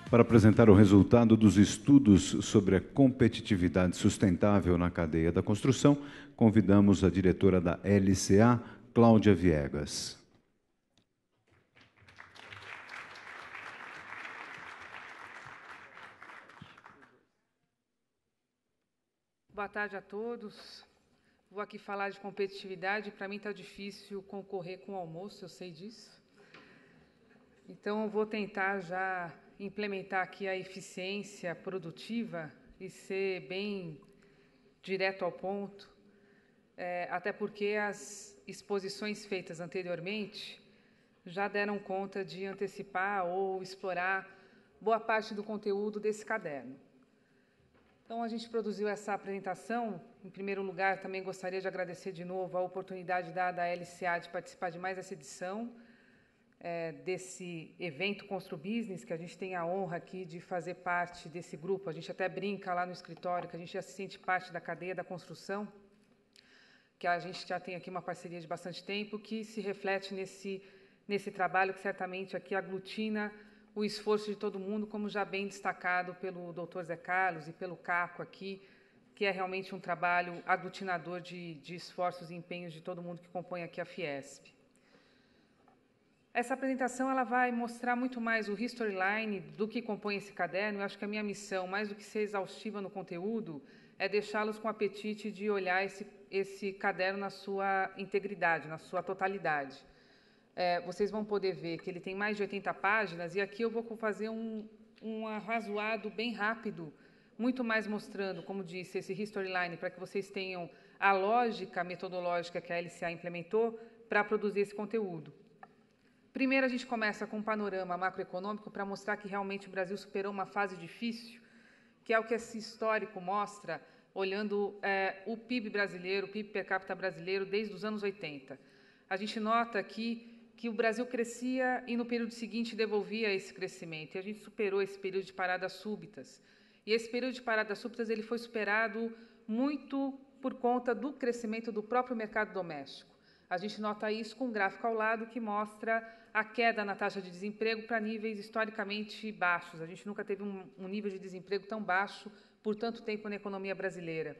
Para apresentar o resultado dos estudos sobre a competitividade sustentável na cadeia da construção, convidamos a diretora da LCA, Cláudia Viegas. Boa tarde a todos. Vou aqui falar de competitividade. Para mim está difícil concorrer com o almoço, eu sei disso. Então, eu vou tentar já implementar aqui a eficiência produtiva e ser bem direto ao ponto, até porque as exposições feitas anteriormente já deram conta de antecipar ou explorar boa parte do conteúdo desse caderno. Então, a gente produziu essa apresentação. Em primeiro lugar, também gostaria de agradecer de novo a oportunidade dada à LCA de participar de mais essa edição desse evento Constru Business, que a gente tem a honra aqui de fazer parte desse grupo. A gente até brinca lá no escritório que a gente já se sente parte da cadeia da construção, que a gente já tem aqui uma parceria de bastante tempo, que se reflete nesse trabalho que certamente aqui aglutina o esforço de todo mundo, como já bem destacado pelo Dr. Zé Carlos e pelo Caco aqui, que é realmente um trabalho aglutinador de esforços e empenhos de todo mundo que compõe aqui a Fiesp. Essa apresentação ela vai mostrar muito mais o historyline do que compõe esse caderno. Eu acho que a minha missão, mais do que ser exaustiva no conteúdo, é deixá-los com apetite de olhar esse caderno na sua integridade, na sua totalidade. Vocês vão poder ver que ele tem mais de 80 páginas, e aqui eu vou fazer um arrazoado bem rápido, muito mais mostrando, como disse, esse historyline, para que vocês tenham a lógica metodológica que a LCA implementou para produzir esse conteúdo. Primeiro, a gente começa com um panorama macroeconômico para mostrar que realmente o Brasil superou uma fase difícil, que é o que esse histórico mostra, olhando o PIB brasileiro, o PIB per capita brasileiro, desde os anos 80. A gente nota aqui que o Brasil crescia e, no período seguinte, devolvia esse crescimento. E a gente superou esse período de paradas súbitas. E esse período de paradas súbitas ele foi superado muito por conta do crescimento do próprio mercado doméstico. A gente nota isso com um gráfico ao lado que mostra a queda na taxa de desemprego para níveis historicamente baixos. A gente nunca teve um nível de desemprego tão baixo por tanto tempo na economia brasileira.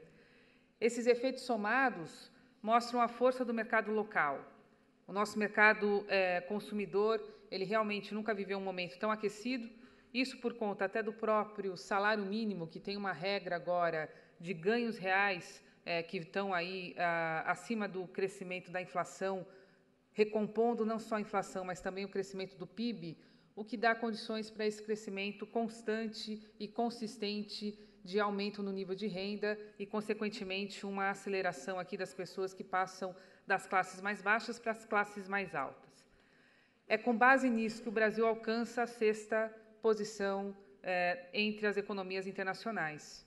Esses efeitos somados mostram a força do mercado local. O nosso mercado consumidor, ele realmente nunca viveu um momento tão aquecido, isso por conta até do próprio salário mínimo, que tem uma regra agora de ganhos reais que estão aí acima do crescimento da inflação, recompondo não só a inflação, mas também o crescimento do PIB, o que dá condições para esse crescimento constante e consistente de aumento no nível de renda e, consequentemente, uma aceleração aqui das pessoas que passam das classes mais baixas para as classes mais altas. É com base nisso que o Brasil alcança a 6ª posição entre as economias internacionais.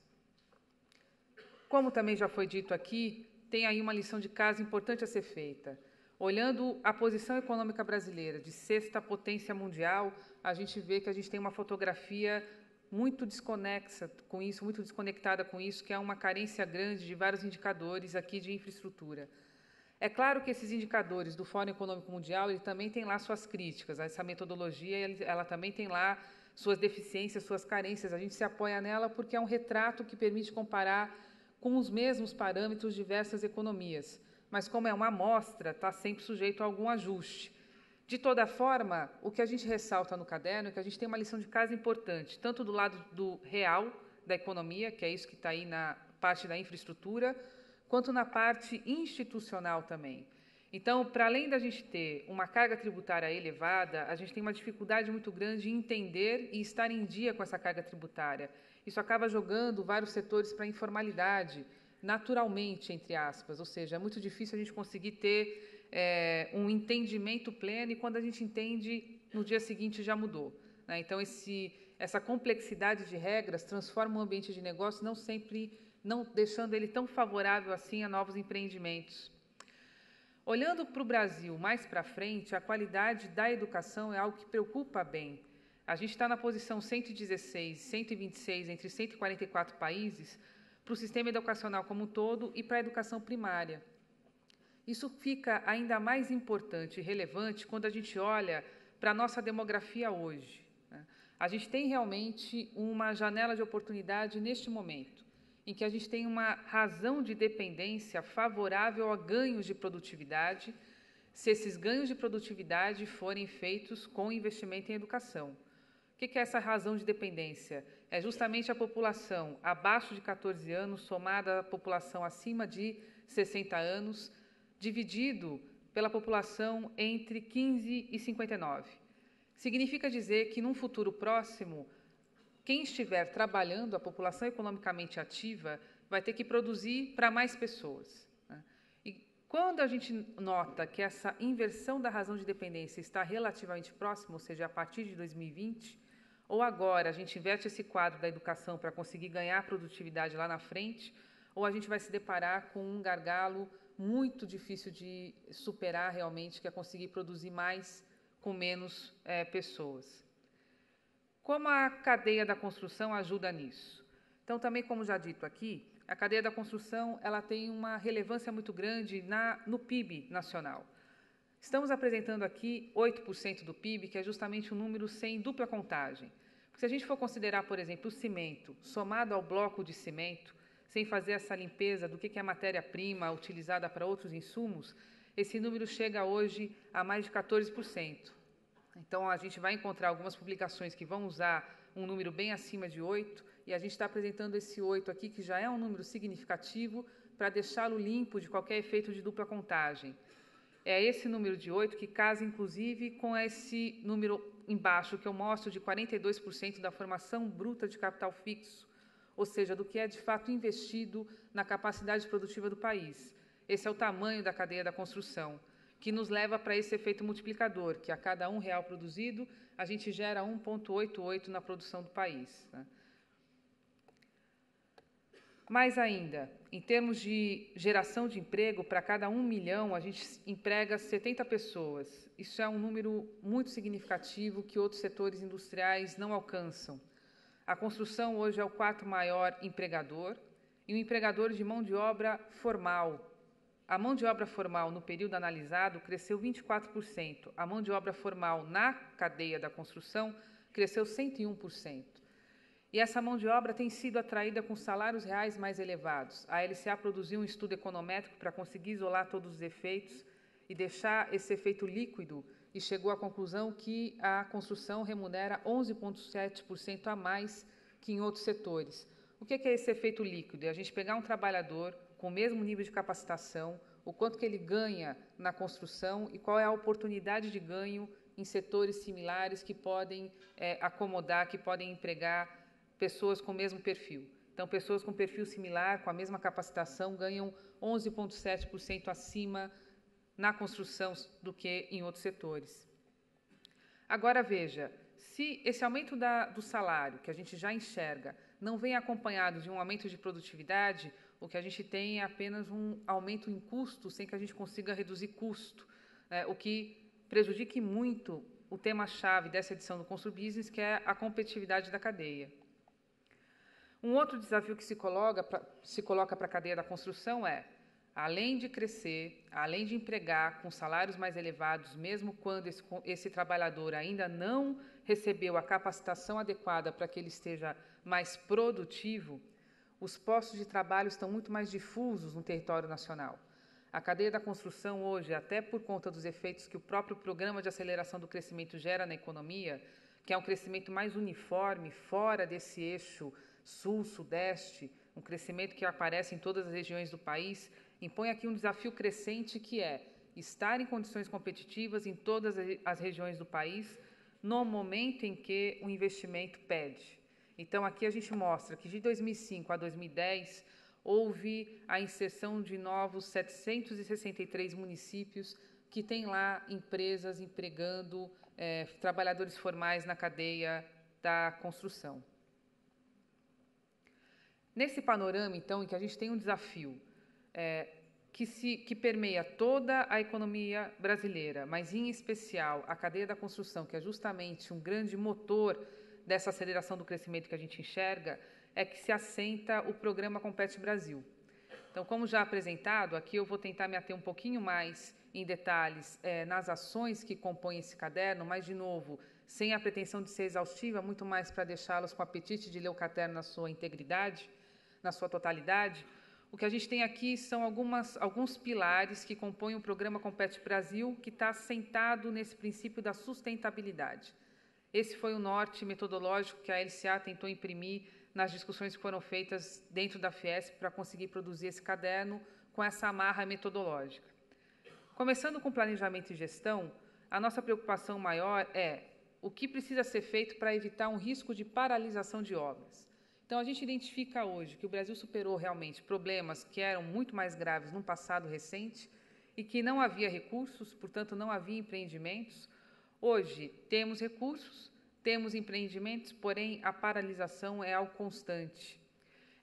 Como também já foi dito aqui, tem aí uma lição de casa importante a ser feita. Olhando a posição econômica brasileira de 6ª potência mundial, a gente vê que a gente tem uma fotografia muito desconexa com isso, muito desconectada com isso, que é uma carência grande de vários indicadores aqui de infraestrutura. É claro que esses indicadores do Fórum Econômico Mundial, ele também tem lá suas críticas, essa metodologia, ela também tem lá suas deficiências, suas carências. A gente se apoia nela porque é um retrato que permite comparar com os mesmos parâmetros diversas economias. Mas, como é uma amostra, está sempre sujeito a algum ajuste. De toda forma, o que a gente ressalta no caderno é que a gente tem uma lição de casa importante, tanto do lado do real da economia, que é isso que está aí na parte da infraestrutura, quanto na parte institucional também. Então, para além da gente ter uma carga tributária elevada, a gente tem uma dificuldade muito grande em entender e estar em dia com essa carga tributária. Isso acaba jogando vários setores para a informalidade, naturalmente, entre aspas, ou seja, é muito difícil a gente conseguir ter um entendimento pleno, e quando a gente entende, no dia seguinte já mudou, né? Então, essa complexidade de regras transforma o ambiente de negócio, não deixando ele tão favorável assim a novos empreendimentos. Olhando para o Brasil mais para frente, a qualidade da educação é algo que preocupa bem. A gente está na posição 116, 126 entre 144 países para o sistema educacional como um todo e para a educação primária. Isso fica ainda mais importante e relevante quando a gente olha para a nossa demografia hoje, né? A gente tem realmente uma janela de oportunidade neste momento, em que a gente tem uma razão de dependência favorável a ganhos de produtividade, se esses ganhos de produtividade forem feitos com investimento em educação. O que é essa razão de dependência? É justamente a população abaixo de 14 anos, somada à população acima de 60 anos, dividido pela população entre 15 e 59. Significa dizer que, num futuro próximo, quem estiver trabalhando, a população economicamente ativa, vai ter que produzir para mais pessoas. E quando a gente nota que essa inversão da razão de dependência está relativamente próxima, ou seja, a partir de 2020, ou agora a gente inverte esse quadro da educação para conseguir ganhar produtividade lá na frente, ou a gente vai se deparar com um gargalo muito difícil de superar realmente, que é conseguir produzir mais com menos pessoas. Como a cadeia da construção ajuda nisso? Então, também, como já dito aqui, a cadeia da construção ela tem uma relevância muito grande no PIB nacional. Estamos apresentando aqui 8% do PIB, que é justamente um número sem dupla contagem. Porque se a gente for considerar, por exemplo, o cimento, somado ao bloco de cimento, sem fazer essa limpeza do que é matéria-prima utilizada para outros insumos, esse número chega hoje a mais de 14%. Então, a gente vai encontrar algumas publicações que vão usar um número bem acima de 8, e a gente está apresentando esse 8 aqui, que já é um número significativo, para deixá-lo limpo de qualquer efeito de dupla contagem. É esse número de 8 que casa, inclusive, com esse número embaixo, que eu mostro de 42% da formação bruta de capital fixo, ou seja, do que é, de fato, investido na capacidade produtiva do país. Esse é o tamanho da cadeia da construção, que nos leva para esse efeito multiplicador, que a cada R$1 produzido, a gente gera 1,88 na produção do país. Mais ainda, em termos de geração de emprego, para cada 1 milhão, a gente emprega 70 pessoas. Isso é um número muito significativo que outros setores industriais não alcançam. A construção hoje é o 4º maior empregador, e o empregador de mão de obra formal. A mão de obra formal, no período analisado, cresceu 24%. A mão de obra formal na cadeia da construção cresceu 101%. E essa mão de obra tem sido atraída com salários reais mais elevados. A LCA produziu um estudo econométrico para conseguir isolar todos os efeitos e deixar esse efeito líquido, e chegou à conclusão que a construção remunera 11,7% a mais que em outros setores. O que é esse efeito líquido? É a gente pegar um trabalhador com o mesmo nível de capacitação, o quanto que ele ganha na construção e qual é a oportunidade de ganho em setores similares que podem acomodar, que podem empregar pessoas com o mesmo perfil. Então, pessoas com perfil similar, com a mesma capacitação, ganham 11,7% acima na construção do que em outros setores. Agora, veja, se esse aumento do salário, que a gente já enxerga, não vem acompanhado de um aumento de produtividade, o que a gente tem é apenas um aumento em custo, sem que a gente consiga reduzir custo, o que prejudique muito o tema-chave dessa edição do ConstruBusiness, que é a competitividade da cadeia. Um outro desafio que se coloca para a cadeia da construção é, além de crescer, além de empregar com salários mais elevados, mesmo quando esse trabalhador ainda não recebeu a capacitação adequada para que ele esteja mais produtivo, os postos de trabalho estão muito mais difusos no território nacional. A cadeia da construção hoje, até por conta dos efeitos que o próprio Programa de Aceleração do Crescimento gera na economia, que é um crescimento mais uniforme, fora desse eixo sul-sudeste, um crescimento que aparece em todas as regiões do país, impõe aqui um desafio crescente que é estar em condições competitivas em todas as regiões do país, no momento em que o investimento pede. Então, aqui a gente mostra que de 2005 a 2010, houve a inserção de novos 763 municípios que têm lá empresas empregando trabalhadores formais na cadeia da construção. Nesse panorama, então, em que a gente tem um desafio que permeia toda a economia brasileira, mas, em especial, a cadeia da construção, que é justamente um grande motor dessa aceleração do crescimento que a gente enxerga, é que se assenta o programa Compete Brasil. Então, como já apresentado, aqui eu vou tentar me ater um pouquinho mais em detalhes nas ações que compõem esse caderno, mas, de novo, sem a pretensão de ser exaustiva, muito mais para deixá-los com apetite de ler o caderno na sua integridade, na sua totalidade. O que a gente tem aqui são alguns pilares que compõem o programa Compete Brasil, que está assentado nesse princípio da sustentabilidade. Esse foi o norte metodológico que a LCA tentou imprimir nas discussões que foram feitas dentro da Fiesp para conseguir produzir esse caderno com essa amarra metodológica. Começando com planejamento e gestão, a nossa preocupação maior é o que precisa ser feito para evitar um risco de paralisação de obras. Então, a gente identifica hoje que o Brasil superou realmente problemas que eram muito mais graves num passado recente e que não havia recursos, portanto, não havia empreendimentos. Hoje, temos recursos, temos empreendimentos, porém, a paralisação é algo constante.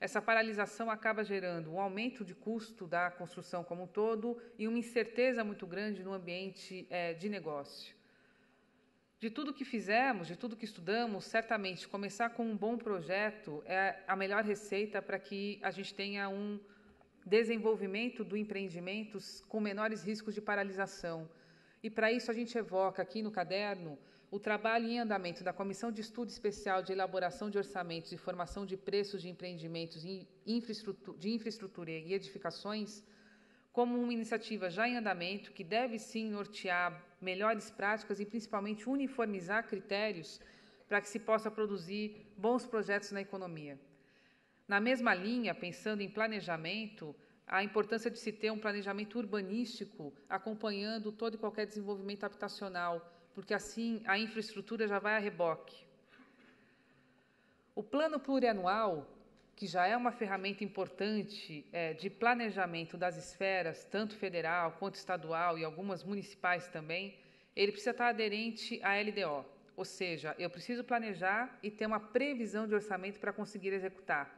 Essa paralisação acaba gerando um aumento de custo da construção como um todo e uma incerteza muito grande no ambiente de negócio. De tudo que fizemos, de tudo que estudamos, certamente começar com um bom projeto é a melhor receita para que a gente tenha um desenvolvimento do empreendimento com menores riscos de paralisação. E para isso a gente evoca aqui no caderno o trabalho em andamento da Comissão de Estudo Especial de Elaboração de Orçamentos e Formação de Preços de Empreendimentos de infraestrutura e edificações, como uma iniciativa já em andamento que deve sim nortear melhores práticas e principalmente uniformizar critérios para que se possa produzir bons projetos na economia. Na mesma linha, pensando em planejamento, a importância de se ter um planejamento urbanístico acompanhando todo e qualquer desenvolvimento habitacional, porque assim a infraestrutura já vai a reboque. O plano plurianual, que já é uma ferramenta importante de planejamento das esferas, tanto federal quanto estadual e algumas municipais também, ele precisa estar aderente à LDO, ou seja, eu preciso planejar e ter uma previsão de orçamento para conseguir executar.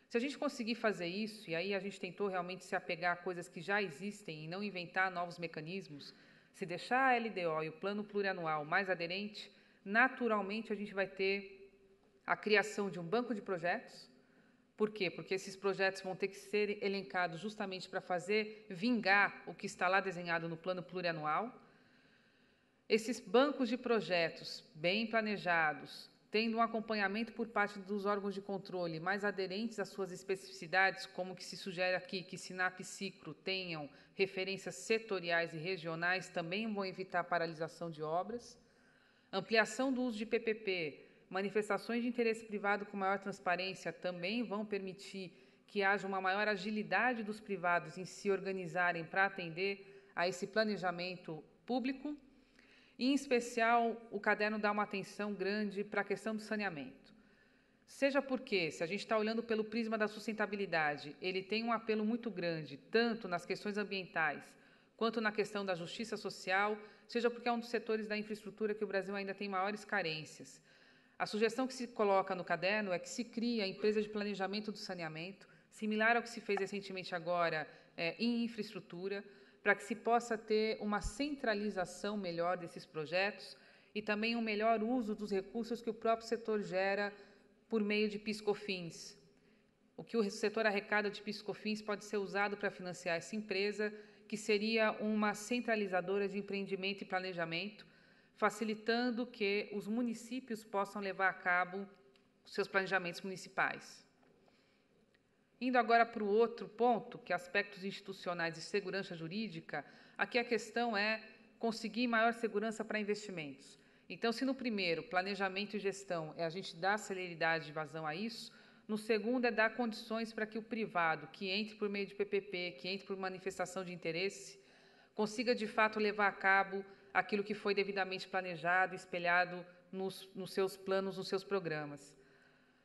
Se a gente conseguir fazer isso, e aí a gente tentou realmente se apegar a coisas que já existem e não inventar novos mecanismos, se deixar a LDO e o plano plurianual mais aderente, naturalmente a gente vai ter a criação de um banco de projetos. Por quê? Porque esses projetos vão ter que ser elencados justamente para fazer vingar o que está lá desenhado no plano plurianual. Esses bancos de projetos bem planejados, tendo um acompanhamento por parte dos órgãos de controle mais aderentes às suas especificidades, como que se sugere aqui que SINAP e SICRO tenham referências setoriais e regionais, também vão evitar a paralisação de obras. Ampliação do uso de PPP, manifestações de interesse privado com maior transparência também vão permitir que haja uma maior agilidade dos privados em se organizarem para atender a esse planejamento público. E, em especial, o caderno dá uma atenção grande para a questão do saneamento. Seja porque, se a gente está olhando pelo prisma da sustentabilidade, ele tem um apelo muito grande, tanto nas questões ambientais, quanto na questão da justiça social, seja porque é um dos setores da infraestrutura que o Brasil ainda tem maiores carências. A sugestão que se coloca no caderno é que se crie a empresa de planejamento do saneamento, similar ao que se fez recentemente agora em infraestrutura, para que se possa ter uma centralização melhor desses projetos e também um melhor uso dos recursos que o próprio setor gera por meio de PIS/COFINS. O que o setor arrecada de PIS/COFINS pode ser usado para financiar essa empresa, que seria uma centralizadora de empreendimento e planejamento, facilitando que os municípios possam levar a cabo seus planejamentos municipais. Indo agora para o outro ponto, que é aspectos institucionais e segurança jurídica, aqui a questão é conseguir maior segurança para investimentos. Então, se no primeiro, planejamento e gestão, a gente dá celeridade e vazão a isso, no segundo é dar condições para que o privado, que entre por meio de PPP, que entre por manifestação de interesse, consiga de fato levar a cabo aquilo que foi devidamente planejado e espelhado nos seus planos, nos seus programas.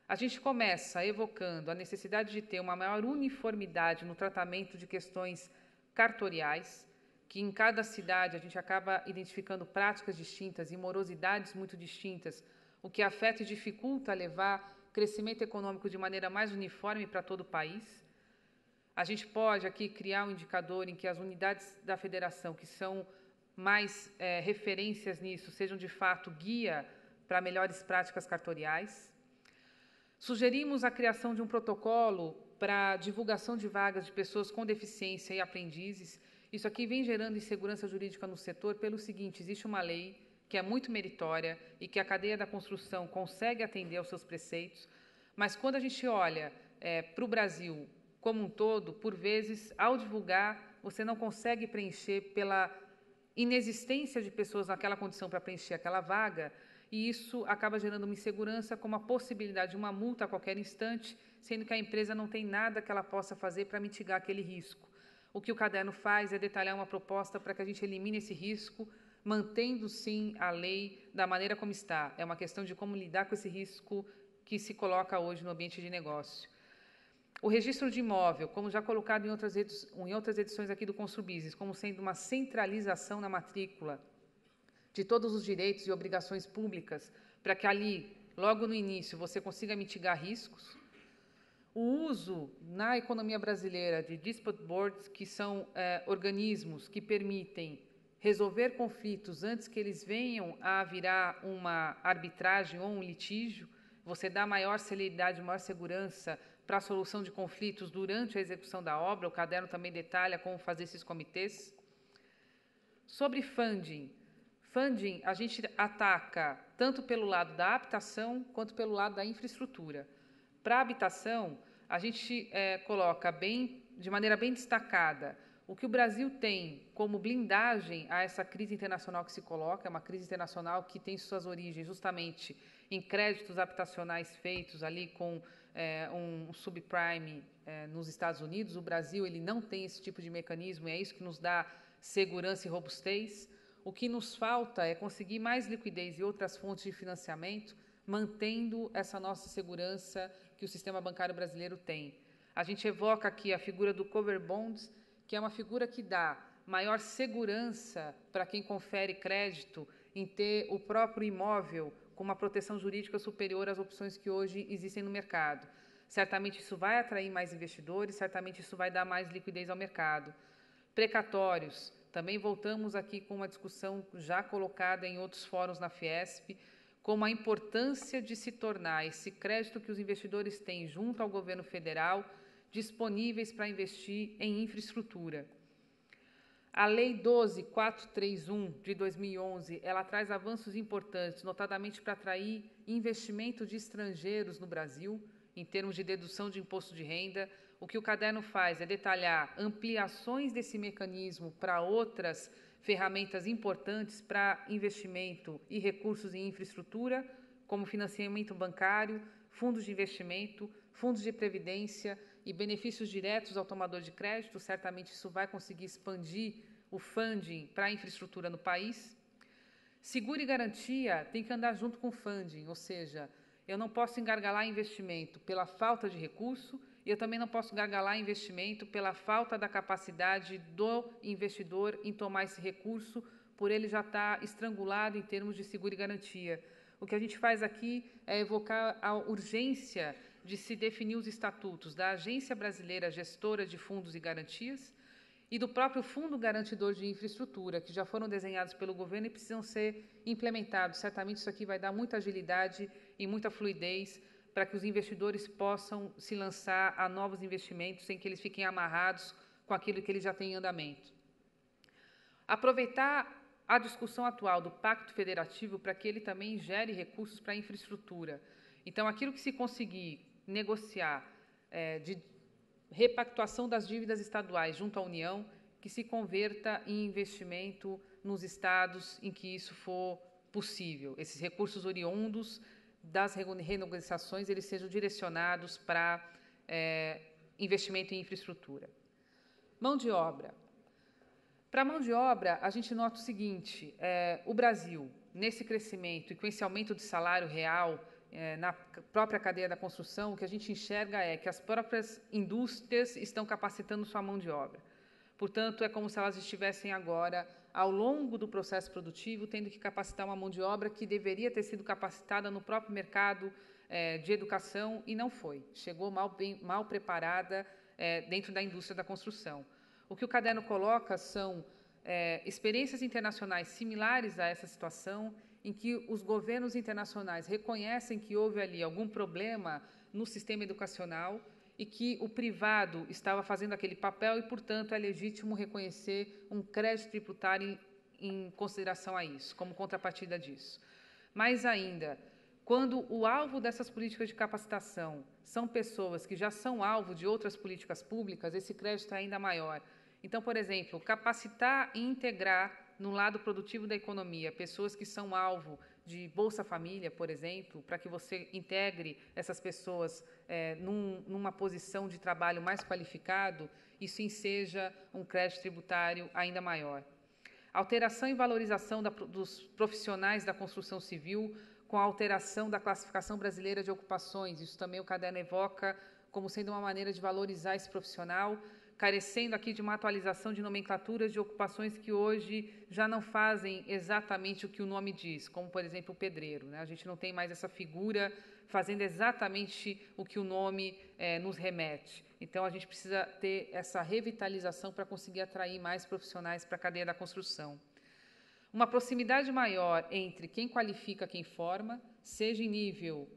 A gente começa evocando a necessidade de ter uma maior uniformidade no tratamento de questões cartoriais, que em cada cidade a gente acaba identificando práticas distintas e morosidades muito distintas, o que afeta e dificulta levar crescimento econômico de maneira mais uniforme para todo o país. A gente pode aqui criar um indicador em que as unidades da federação, que são mais referências nisso, sejam de fato guia para melhores práticas cartoriais. Sugerimos a criação de um protocolo para divulgação de vagas de pessoas com deficiência e aprendizes. Isso aqui vem gerando insegurança jurídica no setor pelo seguinte: existe uma lei que é muito meritória e que a cadeia da construção consegue atender aos seus preceitos, mas quando a gente olha para o Brasil como um todo, por vezes, ao divulgar, você não consegue preencher pela inexistência de pessoas naquela condição para preencher aquela vaga, e isso acaba gerando uma insegurança com a possibilidade de uma multa a qualquer instante, sendo que a empresa não tem nada que ela possa fazer para mitigar aquele risco. O que o caderno faz é detalhar uma proposta para que a gente elimine esse risco, mantendo, sim, a lei da maneira como está. É uma questão de como lidar com esse risco que se coloca hoje no ambiente de negócio. O registro de imóvel, como já colocado em outras edições aqui do Construbusiness, como sendo uma centralização na matrícula de todos os direitos e obrigações públicas, para que ali, logo no início, você consiga mitigar riscos. O uso na economia brasileira de dispute boards, que são organismos que permitem resolver conflitos antes que eles venham a virar uma arbitragem ou um litígio, você dá maior celeridade, maior segurança para a solução de conflitos durante a execução da obra. O caderno também detalha como fazer esses comitês. Sobre funding. Funding a gente ataca tanto pelo lado da habitação quanto pelo lado da infraestrutura. Para a habitação, a gente coloca de maneira bem destacada o que o Brasil tem como blindagem a essa crise internacional que se coloca, é uma crise internacional que tem suas origens justamente em créditos habitacionais feitos ali com um subprime nos Estados Unidos. O Brasil ele não tem esse tipo de mecanismo, e é isso que nos dá segurança e robustez. O que nos falta é conseguir mais liquidez e outras fontes de financiamento, mantendo essa nossa segurança que o sistema bancário brasileiro tem. A gente evoca aqui a figura do cover bonds, que é uma figura que dá maior segurança para quem confere crédito em ter o próprio imóvel com uma proteção jurídica superior às opções que hoje existem no mercado. Certamente isso vai atrair mais investidores, certamente isso vai dar mais liquidez ao mercado. Precatórios. Também voltamos aqui com uma discussão já colocada em outros fóruns na Fiesp, como a importância de se tornar esse crédito que os investidores têm junto ao governo federal disponíveis para investir em infraestrutura. A Lei 12.431, de 2011, ela traz avanços importantes, notadamente para atrair investimento de estrangeiros no Brasil, em termos de dedução de imposto de renda. O que o caderno faz é detalhar ampliações desse mecanismo para outras ferramentas importantes para investimento e recursos em infraestrutura, como financiamento bancário, fundos de investimento, fundos de previdência e benefícios diretos ao tomador de crédito. Certamente isso vai conseguir expandir o funding para a infraestrutura no país. Seguro e garantia tem que andar junto com o funding, ou seja, eu não posso engargalar investimento pela falta de recurso e eu também não posso engargalar investimento pela falta da capacidade do investidor em tomar esse recurso, por ele já estar estrangulado em termos de seguro e garantia. O que a gente faz aqui é evocar a urgência de se definir os estatutos da Agência Brasileira Gestora de Fundos e Garantias e do próprio Fundo Garantidor de Infraestrutura, que já foram desenhados pelo governo e precisam ser implementados. Certamente isso aqui vai dar muita agilidade e muita fluidez para que os investidores possam se lançar a novos investimentos sem que eles fiquem amarrados com aquilo que eles já têm em andamento. Aproveitar a discussão atual do Pacto Federativo para que ele também gere recursos para a infraestrutura. Então, aquilo que se conseguir negociar de repactuação das dívidas estaduais junto à União, que se converta em investimento nos estados em que isso for possível. Esses recursos oriundos das renegociações, eles sejam direcionados para investimento em infraestrutura. Mão de obra. Para a mão de obra, a gente nota o seguinte, o Brasil, nesse crescimento e com esse aumento de salário real, na própria cadeia da construção, o que a gente enxerga é que as próprias indústrias estão capacitando sua mão de obra. Portanto, é como se elas estivessem agora, ao longo do processo produtivo, tendo que capacitar uma mão de obra que deveria ter sido capacitada no próprio mercado de educação e não foi. Chegou mal preparada dentro da indústria da construção. O que o caderno coloca são experiências internacionais similares a essa situação, em que os governos internacionais reconhecem que houve ali algum problema no sistema educacional e que o privado estava fazendo aquele papel e, portanto, é legítimo reconhecer um crédito tributário em consideração a isso, como contrapartida disso. Mais ainda, quando o alvo dessas políticas de capacitação são pessoas que já são alvo de outras políticas públicas, esse crédito é ainda maior. Então, por exemplo, capacitar e integrar no lado produtivo da economia pessoas que são alvo de Bolsa Família, por exemplo, para que você integre essas pessoas numa posição de trabalho mais qualificado, isso enseja um crédito tributário ainda maior. Alteração e valorização dos profissionais da construção civil, com a alteração da classificação brasileira de ocupações. Isso também o caderno evoca como sendo uma maneira de valorizar esse profissional, carecendo aqui de uma atualização de nomenclaturas de ocupações que hoje já não fazem exatamente o que o nome diz, como, por exemplo, o pedreiro, né? A gente não tem mais essa figura fazendo exatamente o que o nome nos remete. Então, a gente precisa ter essa revitalização para conseguir atrair mais profissionais para a cadeia da construção. Uma proximidade maior entre quem qualifica, quem forma, seja em nível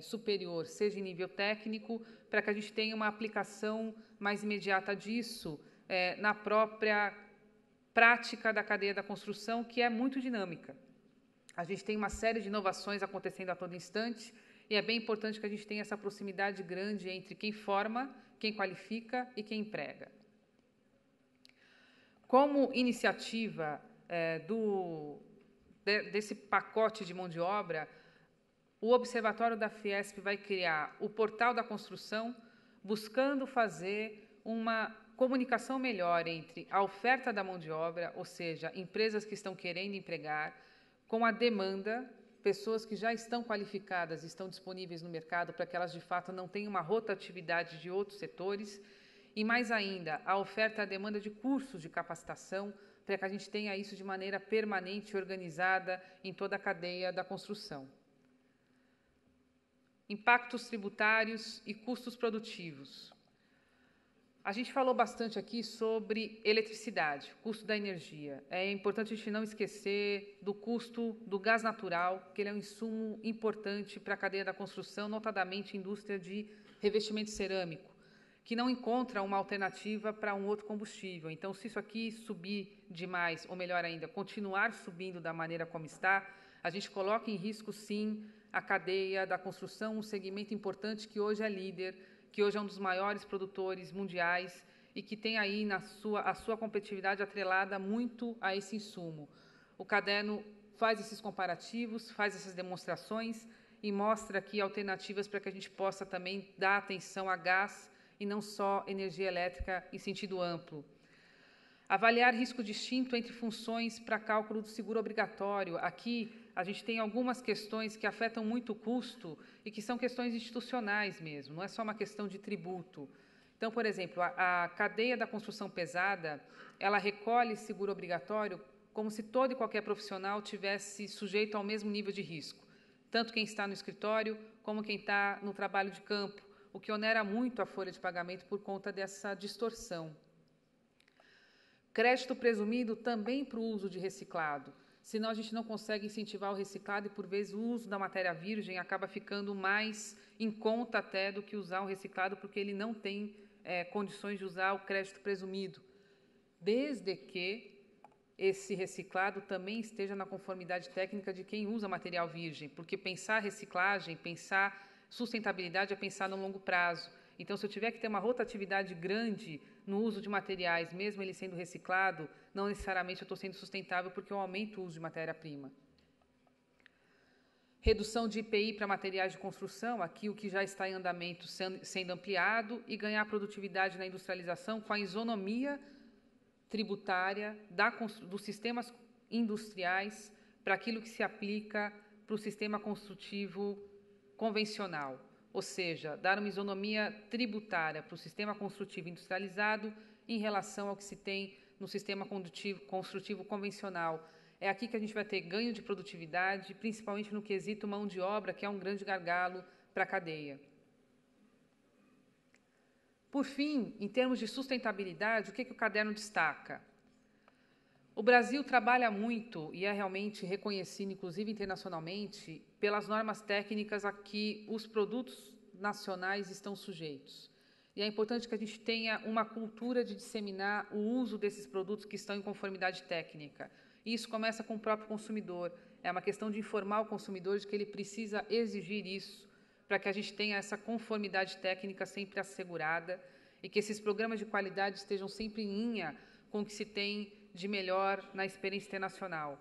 superior, seja em nível técnico, para que a gente tenha uma aplicação mais imediata disso na própria prática da cadeia da construção, que é muito dinâmica. A gente tem uma série de inovações acontecendo a todo instante e é bem importante que a gente tenha essa proximidade grande entre quem forma, quem qualifica e quem emprega. Como iniciativa desse pacote de mão de obra, o Observatório da Fiesp vai criar o Portal da Construção, buscando fazer uma comunicação melhor entre a oferta da mão de obra, ou seja, empresas que estão querendo empregar, com a demanda, pessoas que já estão qualificadas, estão disponíveis no mercado para que elas, de fato, não tenham uma rotatividade de outros setores, e mais ainda, a oferta e a demanda de cursos de capacitação, para que a gente tenha isso de maneira permanente e organizada em toda a cadeia da construção. Impactos tributários e custos produtivos. A gente falou bastante aqui sobre eletricidade, custo da energia. É importante a gente não esquecer do custo do gás natural, que ele é um insumo importante para a cadeia da construção, notadamente indústria de revestimento cerâmico, que não encontra uma alternativa para um outro combustível. Então, se isso aqui subir demais, ou melhor ainda, continuar subindo da maneira como está, a gente coloca em risco, sim, a cadeia da construção, um segmento importante que hoje é líder, que hoje é um dos maiores produtores mundiais e que tem aí a sua competitividade atrelada muito a esse insumo. O caderno faz esses comparativos, faz essas demonstrações e mostra aqui alternativas para que a gente possa também dar atenção a gás e não só energia elétrica em sentido amplo. Avaliar risco distinto entre funções para cálculo do seguro obrigatório. Aqui a gente tem algumas questões que afetam muito o custo e que são questões institucionais mesmo, não é só uma questão de tributo. Então, por exemplo, a cadeia da construção pesada, ela recolhe seguro obrigatório como se todo e qualquer profissional tivesse sujeito ao mesmo nível de risco, tanto quem está no escritório como quem está no trabalho de campo, o que onera muito a folha de pagamento por conta dessa distorção. Crédito presumido também para o uso de reciclado, senão a gente não consegue incentivar o reciclado e, por vezes, o uso da matéria virgem acaba ficando mais em conta até do que usar o reciclado, porque ele não tem condições de usar o crédito presumido, desde que esse reciclado também esteja na conformidade técnica de quem usa material virgem, porque pensar reciclagem, pensar sustentabilidade é pensar no longo prazo. Então, se eu tiver que ter uma rotatividade grande no uso de materiais, mesmo ele sendo reciclado, não necessariamente eu estou sendo sustentável porque eu aumento o uso de matéria-prima. Redução de IPI para materiais de construção, aqui o que já está em andamento sendo ampliado, e ganhar produtividade na industrialização com a isonomia tributária dos sistemas industriais para aquilo que se aplica para o sistema construtivo convencional, ou seja, dar uma isonomia tributária para o sistema construtivo industrializado em relação ao que se tem no sistema construtivo convencional. É aqui que a gente vai ter ganho de produtividade, principalmente no quesito mão de obra, que é um grande gargalo para a cadeia. Por fim, em termos de sustentabilidade, o que o caderno destaca? O Brasil trabalha muito, e é realmente reconhecido, inclusive internacionalmente, pelas normas técnicas a que os produtos nacionais estão sujeitos. E é importante que a gente tenha uma cultura de disseminar o uso desses produtos que estão em conformidade técnica. E isso começa com o próprio consumidor. É uma questão de informar o consumidor de que ele precisa exigir isso para que a gente tenha essa conformidade técnica sempre assegurada e que esses programas de qualidade estejam sempre em linha com o que se tem de melhor na experiência internacional.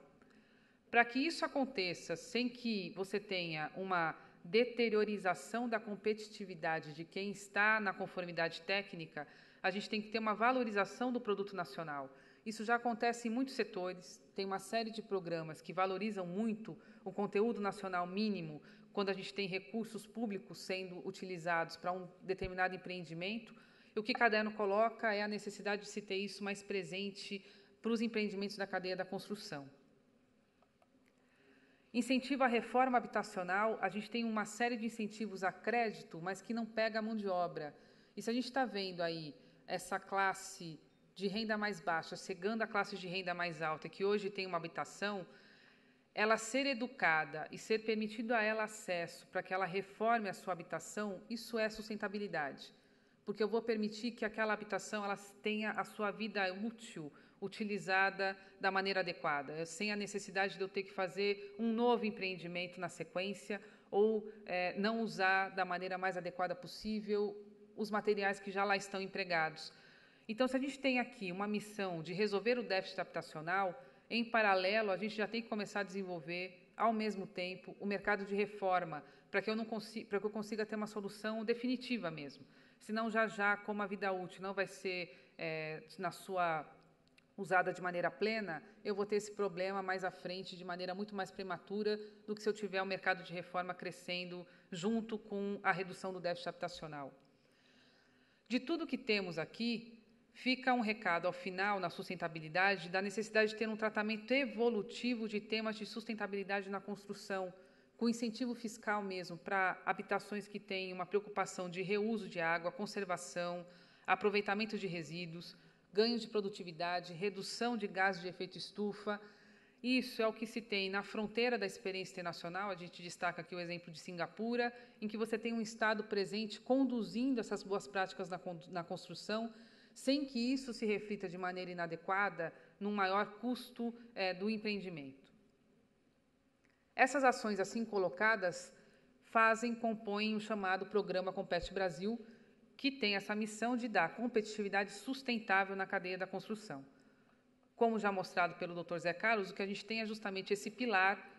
Para que isso aconteça sem que você tenha uma deteriorização da competitividade de quem está na conformidade técnica, a gente tem que ter uma valorização do produto nacional. Isso já acontece em muitos setores, tem uma série de programas que valorizam muito o conteúdo nacional mínimo quando a gente tem recursos públicos sendo utilizados para um determinado empreendimento. E o que Caderno coloca é a necessidade de se ter isso mais presente para os empreendimentos da cadeia da construção. Incentivo à reforma habitacional, a gente tem uma série de incentivos a crédito, mas que não pega a mão de obra. E se a gente está vendo aí essa classe de renda mais baixa cegando a classe de renda mais alta, que hoje tem uma habitação, ela ser educada e ser permitido a ela acesso para que ela reforme a sua habitação, isso é sustentabilidade. Porque eu vou permitir que aquela habitação ela tenha a sua vida útil utilizada da maneira adequada, sem a necessidade de eu ter que fazer um novo empreendimento na sequência ou não usar da maneira mais adequada possível os materiais que já lá estão empregados. Então, se a gente tem aqui uma missão de resolver o déficit habitacional, em paralelo, a gente já tem que começar a desenvolver, ao mesmo tempo, o mercado de reforma, para que eu consiga ter uma solução definitiva mesmo. Senão, já, como a vida útil não vai ser usada de maneira plena, eu vou ter esse problema mais à frente, de maneira muito mais prematura, do que se eu tiver o mercado de reforma crescendo junto com a redução do déficit habitacional. De tudo que temos aqui, fica um recado ao final, na sustentabilidade, da necessidade de ter um tratamento evolutivo de temas de sustentabilidade na construção, com incentivo fiscal mesmo para habitações que têm uma preocupação de reuso de água, conservação, aproveitamento de resíduos, ganhos de produtividade, redução de gases de efeito estufa. Isso é o que se tem na fronteira da experiência internacional. A gente destaca aqui o exemplo de Singapura, em que você tem um Estado presente conduzindo essas boas práticas na construção, sem que isso se reflita de maneira inadequada num maior custo do empreendimento. Essas ações assim colocadas compõem o chamado Programa Compete Brasil, que tem essa missão de dar competitividade sustentável na cadeia da construção. Como já mostrado pelo Dr. Zé Carlos, o que a gente tem é justamente esse pilar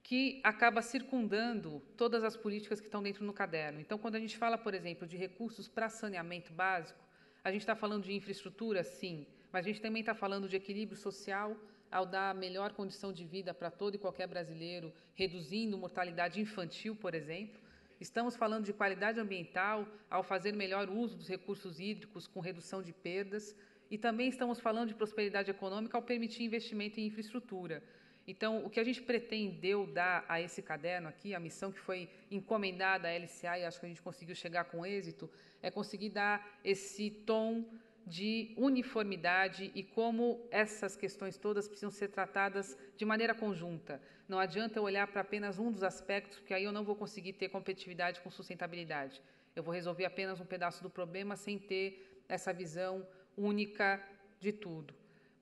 que acaba circundando todas as políticas que estão dentro do caderno. Então, quando a gente fala, por exemplo, de recursos para saneamento básico, a gente está falando de infraestrutura, sim, mas a gente também está falando de equilíbrio social, ao dar melhor condição de vida para todo e qualquer brasileiro, reduzindo mortalidade infantil, por exemplo. Estamos falando de qualidade ambiental, ao fazer melhor uso dos recursos hídricos, com redução de perdas, e também estamos falando de prosperidade econômica ao permitir investimento em infraestrutura. Então, o que a gente pretendeu dar a esse caderno aqui, a missão que foi encomendada à LCA, e acho que a gente conseguiu chegar com êxito, é conseguir dar esse tom de uniformidade e como essas questões todas precisam ser tratadas de maneira conjunta. Não adianta eu olhar para apenas um dos aspectos, porque aí eu não vou conseguir ter competitividade com sustentabilidade. Eu vou resolver apenas um pedaço do problema sem ter essa visão única de tudo.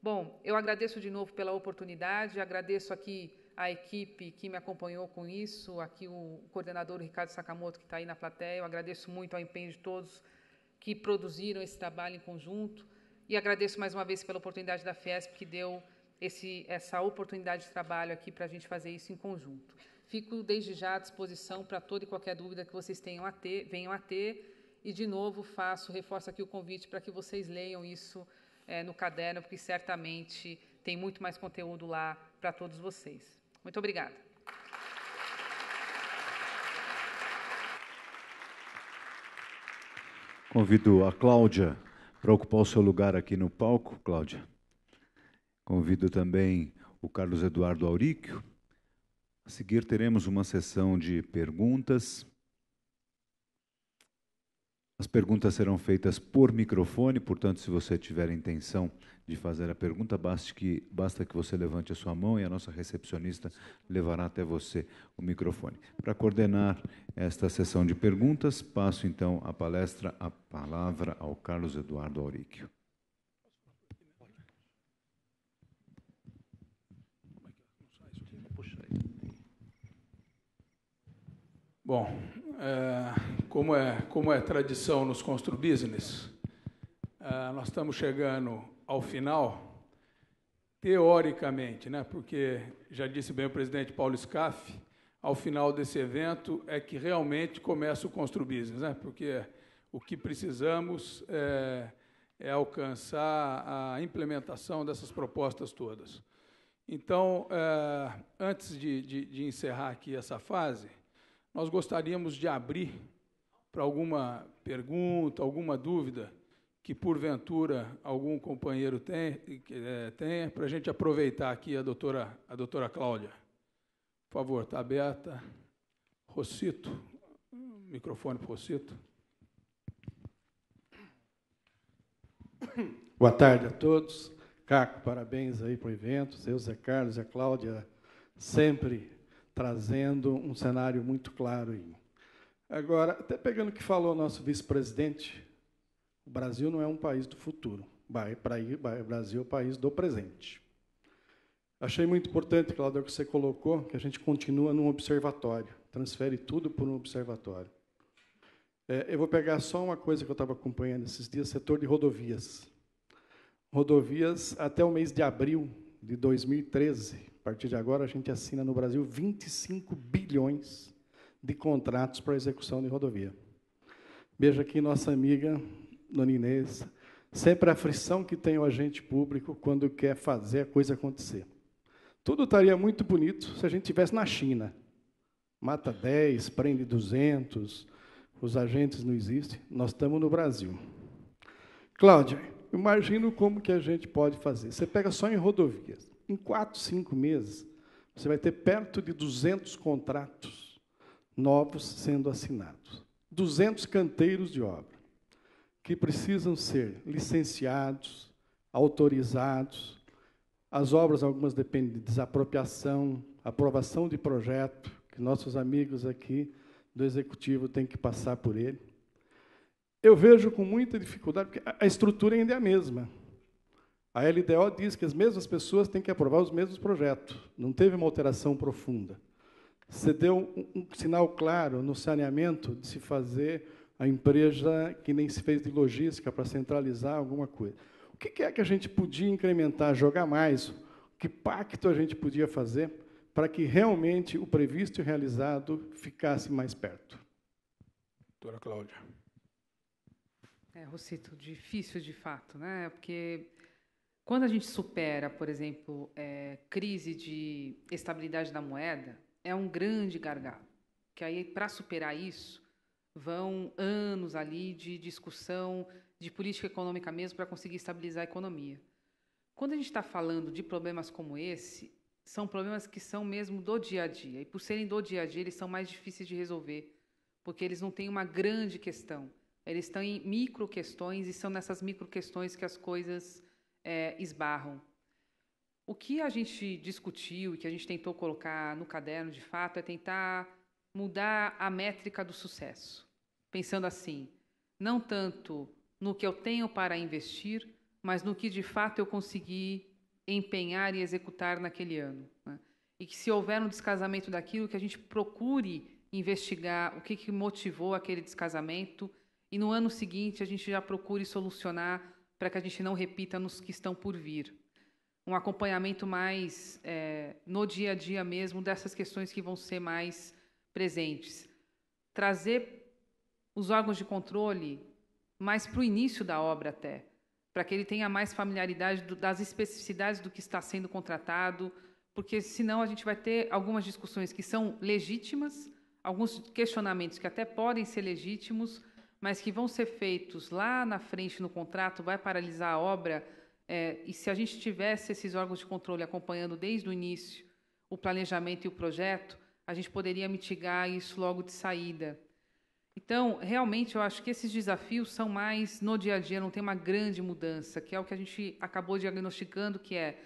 Bom, eu agradeço de novo pela oportunidade, agradeço aqui a equipe que me acompanhou com isso, aqui o coordenador Ricardo Sakamoto, que está aí na plateia, eu agradeço muito ao empenho de todos que produziram esse trabalho em conjunto, e agradeço mais uma vez pela oportunidade da Fiesp, que deu essa oportunidade de trabalho aqui para a gente fazer isso em conjunto. Fico desde já à disposição para toda e qualquer dúvida que vocês venham a ter, e de novo reforço aqui o convite para que vocês leiam isso no caderno, porque certamente tem muito mais conteúdo lá para todos vocês. Muito obrigada. Convido a Cláudia para ocupar o seu lugar aqui no palco. Cláudia. Convido também o Carlos Eduardo Auríquio. A seguir teremos uma sessão de perguntas. As perguntas serão feitas por microfone, portanto, se você tiver a intenção de fazer a pergunta, basta que você levante a sua mão e a nossa recepcionista levará até você o microfone. Para coordenar esta sessão de perguntas, passo então a palavra ao Carlos Eduardo Auríquio. Bom, como é tradição nos Constru Business, nós estamos chegando ao final, teoricamente, né, porque, já disse bem o presidente Paulo Scaff, ao final desse evento é que realmente começa o Constru Business, né, porque o que precisamos é alcançar a implementação dessas propostas todas. Então, antes de encerrar aqui essa fase, nós gostaríamos de abrir para alguma pergunta, alguma dúvida que, porventura, algum companheiro tenha, para a gente aproveitar aqui a doutora Cláudia. Por favor, está aberta. Rocito, microfone para o Rocito. Boa tarde a todos. Caco, parabéns aí para o evento. Eu, Zé Carlos e a Cláudia, sempre trazendo um cenário muito claro aí. Agora, até pegando o que falou o nosso vice-presidente, o Brasil não é um país do futuro. O Brasil é o país do presente. Achei muito importante, Cláudia, que você colocou, que a gente continua num observatório, transfere tudo para um observatório. Eu vou pegar só uma coisa que eu estava acompanhando esses dias, setor de rodovias. Rodovias, até o mês de abril de 2013, a partir de agora, a gente assina no Brasil 25 bilhões de contratos para execução de rodovia. Veja aqui nossa amiga, Dona Inês, sempre a aflição que tem o agente público quando quer fazer a coisa acontecer. Tudo estaria muito bonito se a gente estivesse na China. Mata 10, prende 200, os agentes não existem. Nós estamos no Brasil. Cláudia, imagino como que a gente pode fazer. Você pega só em rodovias. Em 4, 5 meses, você vai ter perto de 200 contratos novos sendo assinados. 200 canteiros de obra, que precisam ser licenciados, autorizados. As obras, algumas dependem de desapropriação, aprovação de projeto, que nossos amigos aqui do Executivo têm que passar por ele. Eu vejo com muita dificuldade, porque a estrutura ainda é a mesma. A LDO diz que as mesmas pessoas têm que aprovar os mesmos projetos. Não teve uma alteração profunda. Você deu um sinal claro no saneamento de se fazer a empresa que nem se fez de logística para centralizar alguma coisa. O que é que a gente podia incrementar, jogar mais? Que pacto a gente podia fazer para que realmente o previsto e realizado ficasse mais perto? Doutora Cláudia. Rocito, difícil de fato, né? Porque quando a gente supera, por exemplo, crise de estabilidade da moeda, é um grande gargalo. Que aí, para superar isso, vão anos ali de discussão de política econômica mesmo para conseguir estabilizar a economia. Quando a gente está falando de problemas como esse, são problemas que são mesmo do dia a dia. E, por serem do dia a dia, eles são mais difíceis de resolver, porque eles não têm uma grande questão. Eles estão em micro-questões e são nessas micro-questões que as coisas esbarram. O que a gente discutiu e que a gente tentou colocar no caderno, de fato, é tentar mudar a métrica do sucesso. Pensando assim, não tanto no que eu tenho para investir, mas no que, de fato, eu consegui empenhar e executar naquele ano, né? E que, se houver um descasamento daquilo, que a gente procure investigar o que motivou aquele descasamento e, no ano seguinte, a gente já procure solucionar para que a gente não repita nos que estão por vir. Um acompanhamento mais no dia a dia mesmo dessas questões que vão ser mais presentes. Trazer os órgãos de controle mais para o início da obra até, para que ele tenha mais familiaridade das especificidades do que está sendo contratado, porque senão a gente vai ter algumas discussões que são legítimas, alguns questionamentos que até podem ser legítimos, mas que vão ser feitos lá na frente no contrato, vai paralisar a obra. E se a gente tivesse esses órgãos de controle acompanhando desde o início o planejamento e o projeto, a gente poderia mitigar isso logo de saída. Então, realmente, eu acho que esses desafios são mais no dia a dia, não tem uma grande mudança, que é o que a gente acabou diagnosticando, que é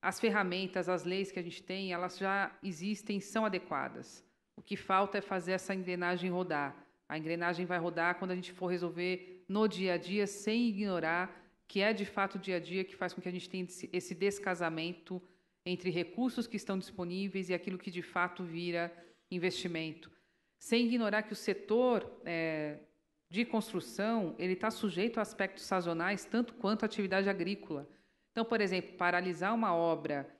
as ferramentas, as leis que a gente tem, elas já existem, são adequadas. O que falta é fazer essa engrenagem rodar. A engrenagem vai rodar quando a gente for resolver no dia a dia, sem ignorar que é, de fato, o dia a dia que faz com que a gente tenha esse descasamento entre recursos que estão disponíveis e aquilo que, de fato, vira investimento. sem ignorar que o setor de construção ele está sujeito a aspectos sazonais tanto quanto a atividade agrícola. Então, por exemplo, paralisar uma obra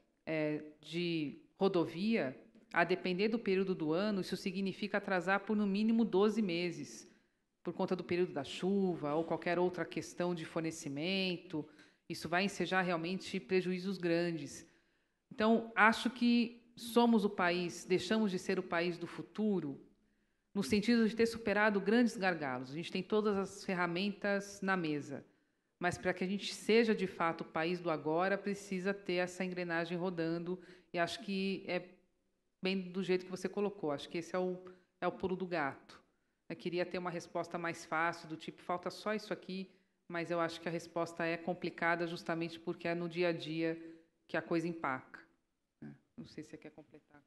de rodovia, a depender do período do ano, isso significa atrasar por no mínimo 12 meses, por conta do período da chuva ou qualquer outra questão de fornecimento. Isso vai ensejar realmente prejuízos grandes. Então, acho que somos o país, deixamos de ser o país do futuro, no sentido de ter superado grandes gargalos. A gente tem todas as ferramentas na mesa, mas para que a gente seja, de fato, o país do agora, precisa ter essa engrenagem rodando, e acho que é bem do jeito que você colocou. Acho que esse é o pulo do gato. Eu queria ter uma resposta mais fácil, do tipo, falta só isso aqui, mas eu acho que a resposta é complicada justamente porque é no dia a dia que a coisa empaca. Não sei se você quer completar.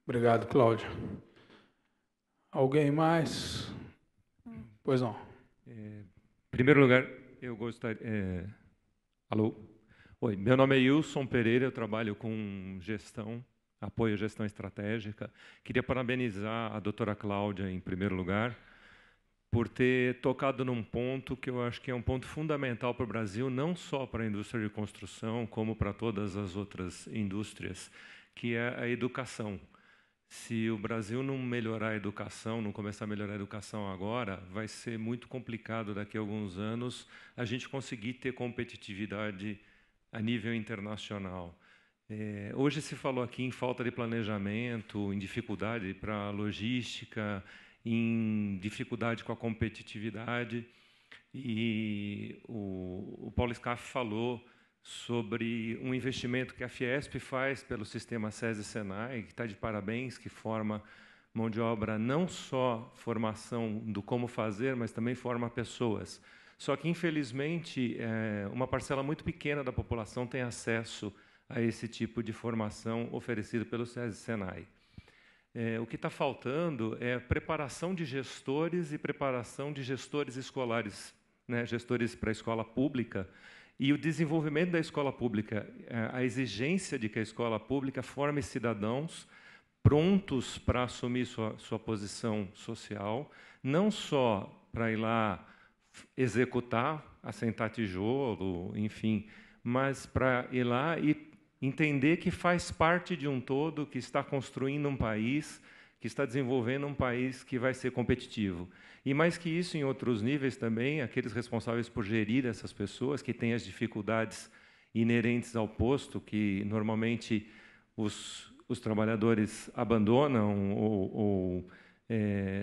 Obrigado, Cláudia. Alguém mais? Pois não. Em primeiro lugar, eu gostaria... Alô? Oi, meu nome é Wilson Pereira, eu trabalho com gestão, apoio à gestão estratégica. Queria parabenizar a doutora Cláudia, em primeiro lugar, por ter tocado num ponto que eu acho que é um ponto fundamental para o Brasil, não só para a indústria de construção, como para todas as outras indústrias, que é a educação. Se o Brasil não melhorar a educação, não começar a melhorar a educação agora, vai ser muito complicado daqui a alguns anos a gente conseguir ter competitividade a nível internacional. Hoje se falou aqui em falta de planejamento, em dificuldade para a logística, em dificuldade com a competitividade, e o Paulo Scaff falou sobre um investimento que a Fiesp faz pelo sistema SESI-Senai, que está de parabéns, que forma mão de obra, não só formação do como fazer, mas também forma pessoas. Só que, infelizmente, uma parcela muito pequena da população tem acesso a esse tipo de formação oferecido pelo SESI-Senai. O que está faltando é preparação de gestores e preparação de gestores escolares, né, gestores para a escola pública, e o desenvolvimento da escola pública, a exigência de que a escola pública forme cidadãos prontos para assumir sua posição social, não só para ir lá executar, assentar tijolo, enfim, mas para ir lá e entender que faz parte de um todo, que está construindo um país, que está desenvolvendo um país que vai ser competitivo. E, mais que isso, em outros níveis também, aqueles responsáveis por gerir essas pessoas, que têm as dificuldades inerentes ao posto, que normalmente os trabalhadores abandonam ou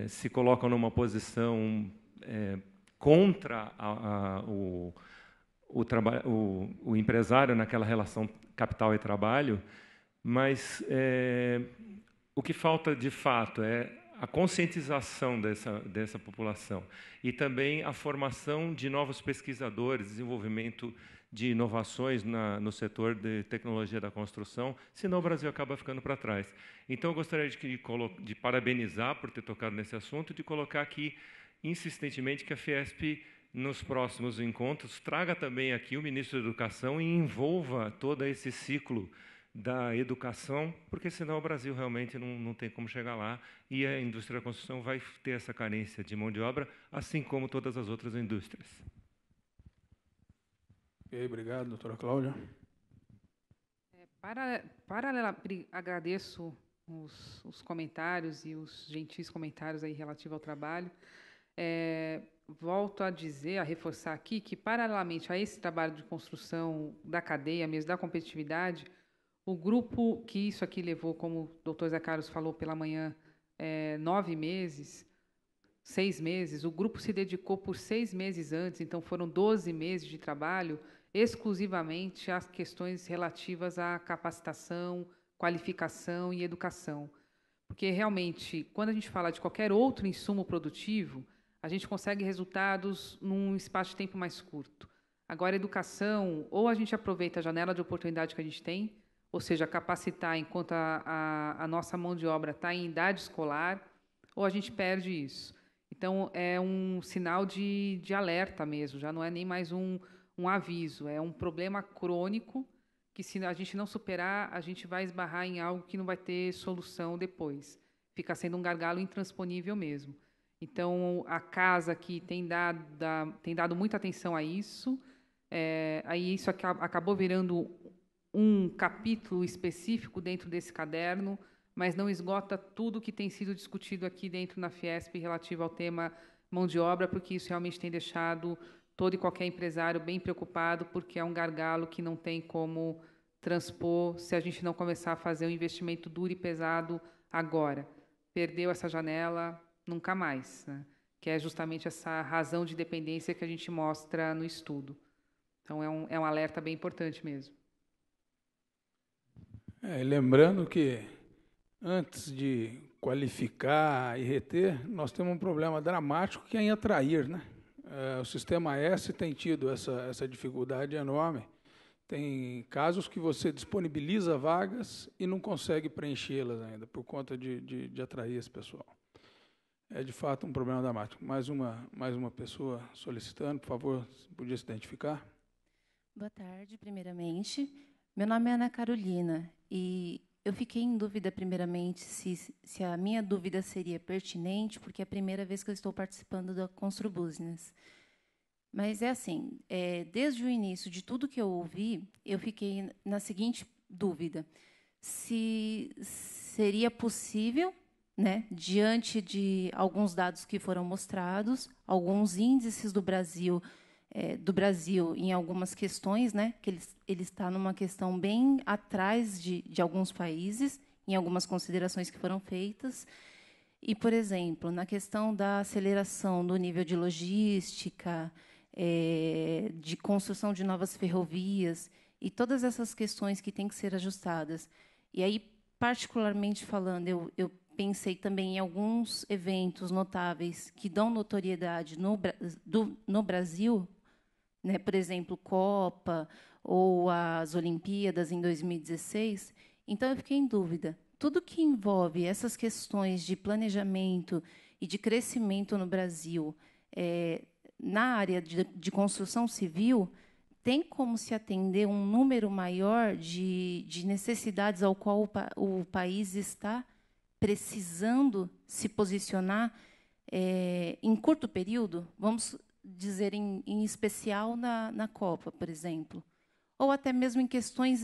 se colocam numa posição contra o empresário naquela relação capital e trabalho, mas o que falta, de fato, é a conscientização dessa população e também a formação de novos pesquisadores, desenvolvimento de inovações no setor de tecnologia da construção, senão o Brasil acaba ficando para trás. Então, eu gostaria de parabenizar por ter tocado nesse assunto e de colocar aqui, insistentemente, que a Fiesp, nos próximos encontros, traga também aqui o ministro da Educação e envolva todo esse ciclo da educação, porque senão o Brasil realmente não tem como chegar lá e a indústria da construção vai ter essa carência de mão de obra, assim como todas as outras indústrias. Ok, obrigado, doutora Cláudia. Agradeço os comentários e os gentis comentários aí relativos ao trabalho. Volto a dizer, a reforçar aqui, que, paralelamente a esse trabalho de construção da cadeia, mesmo da competitividade, o grupo que isso aqui levou, como o doutor Zé Carlos falou pela manhã, 9 meses, 6 meses, o grupo se dedicou por 6 meses antes, então foram 12 meses de trabalho, exclusivamente às questões relativas à capacitação, qualificação e educação. Porque, realmente, quando a gente fala de qualquer outro insumo produtivo, a gente consegue resultados num espaço de tempo mais curto. Agora, a educação, ou a gente aproveita a janela de oportunidade que a gente tem, ou seja, capacitar enquanto a nossa mão de obra está em idade escolar, ou a gente perde isso. Então, é um sinal de alerta mesmo, já não é nem mais um aviso, é um problema crônico que, se a gente não superar, a gente vai esbarrar em algo que não vai ter solução depois. fica sendo um gargalo intransponível mesmo. Então, a casa aqui tem dado muita atenção a isso. Aí isso acabou virando um capítulo específico dentro desse caderno, mas não esgota tudo que tem sido discutido aqui dentro na Fiesp relativo ao tema mão de obra, porque isso realmente tem deixado todo e qualquer empresário bem preocupado, porque é um gargalo que não tem como transpor se a gente não começar a fazer um investimento duro e pesado agora. Perdeu essa janela, nunca mais, né? Que é justamente essa razão de dependência que a gente mostra no estudo. Então, é um alerta bem importante mesmo. Lembrando que, antes de qualificar e reter, nós temos um problema dramático que é em atrair, né? O Sistema S tem tido essa dificuldade enorme. Tem casos que você disponibiliza vagas e não consegue preenchê-las ainda, por conta de atrair esse pessoal. É, de fato, um problema dramático. Mais uma pessoa solicitando, por favor, podia se identificar? Boa tarde, primeiramente. Meu nome é Ana Carolina, e eu fiquei em dúvida, primeiramente, se a minha dúvida seria pertinente, porque é a primeira vez que eu estou participando da ConstruBusiness. Mas é assim, desde o início de tudo que eu ouvi, eu fiquei na seguinte dúvida: se seria possível, né, diante de alguns dados que foram mostrados, alguns índices do Brasil em algumas questões, né, que ele está numa questão bem atrás de alguns países, em algumas considerações que foram feitas. E, por exemplo, na questão da aceleração do nível de logística, de construção de novas ferrovias, e todas essas questões que têm que ser ajustadas. E aí, particularmente falando, eu pensei também em alguns eventos notáveis que dão notoriedade no Brasil, né, por exemplo, Copa ou as Olimpíadas em 2016. Então, eu fiquei em dúvida. Tudo que envolve essas questões de planejamento e de crescimento no Brasil, na área de construção civil, tem como se atender um número maior de necessidades ao qual o país está precisando se posicionar em curto período? Vamos dizer, em especial na Copa, por exemplo. Ou até mesmo em questões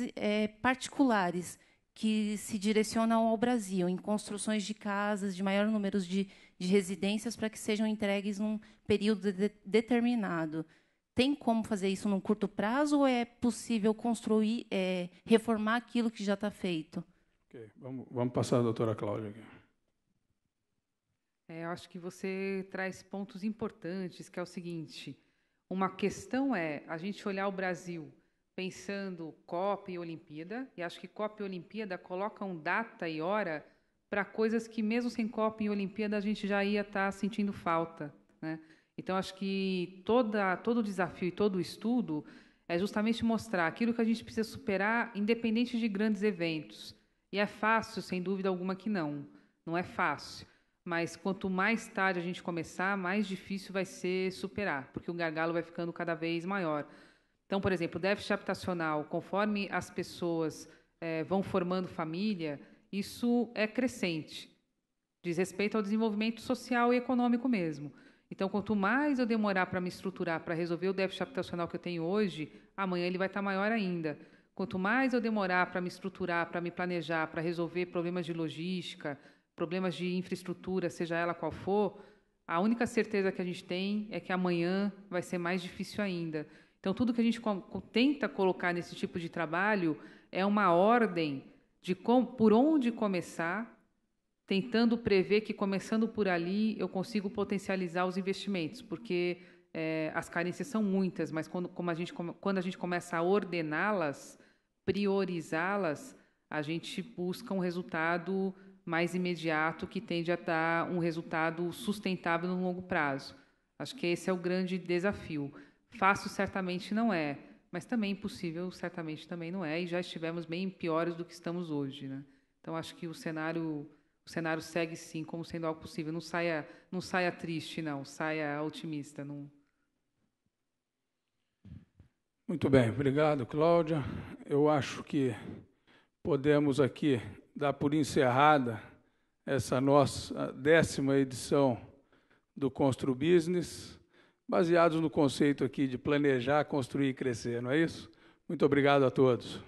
particulares, que se direcionam ao Brasil, em construções de casas, de maior número de residências, para que sejam entregues num período determinado. Tem como fazer isso num curto prazo, ou é possível construir, reformar aquilo que já está feito? Okay. Vamos passar a doutora Cláudia aqui. Eu acho que você traz pontos importantes, que é o seguinte: uma questão é a gente olhar o Brasil pensando Copa e Olimpíada, e acho que Copa e Olimpíada colocam data e hora para coisas que, mesmo sem Copa e Olimpíada, a gente já ia estar sentindo falta, né? Então, acho que todo o desafio e todo o estudo é justamente mostrar aquilo que a gente precisa superar, independente de grandes eventos. E é fácil, sem dúvida alguma, que não é fácil. Mas, quanto mais tarde a gente começar, mais difícil vai ser superar, porque o gargalo vai ficando cada vez maior. Então, por exemplo, o déficit habitacional, conforme as pessoas vão formando família, isso é crescente, diz respeito ao desenvolvimento social e econômico mesmo. Então, quanto mais eu demorar para me estruturar, para resolver o déficit habitacional que eu tenho hoje, amanhã ele vai estar maior ainda. Quanto mais eu demorar para me estruturar, para me planejar, para resolver problemas de logística, problemas de infraestrutura, seja ela qual for, a única certeza que a gente tem é que amanhã vai ser mais difícil ainda. Então, tudo que a gente tenta colocar nesse tipo de trabalho é uma ordem de por onde começar, tentando prever que, começando por ali, eu consigo potencializar os investimentos, porque as carências são muitas, mas quando a gente começa a ordená-las, priorizá-las, a gente busca um resultado mais imediato, que tende a dar um resultado sustentável no longo prazo. Acho que esse é o grande desafio. Fácil certamente não é, mas também impossível certamente também não é, e já estivemos bem piores do que estamos hoje, né? Então, acho que o cenário segue, sim, como sendo algo possível. Não saia triste, não. Saia otimista. Não. Muito bem. Obrigado, Cláudia. Eu acho que podemos aqui dar por encerrada essa nossa 10ª edição do Constru Business, baseados no conceito aqui de planejar, construir e crescer, não é isso? Muito obrigado a todos.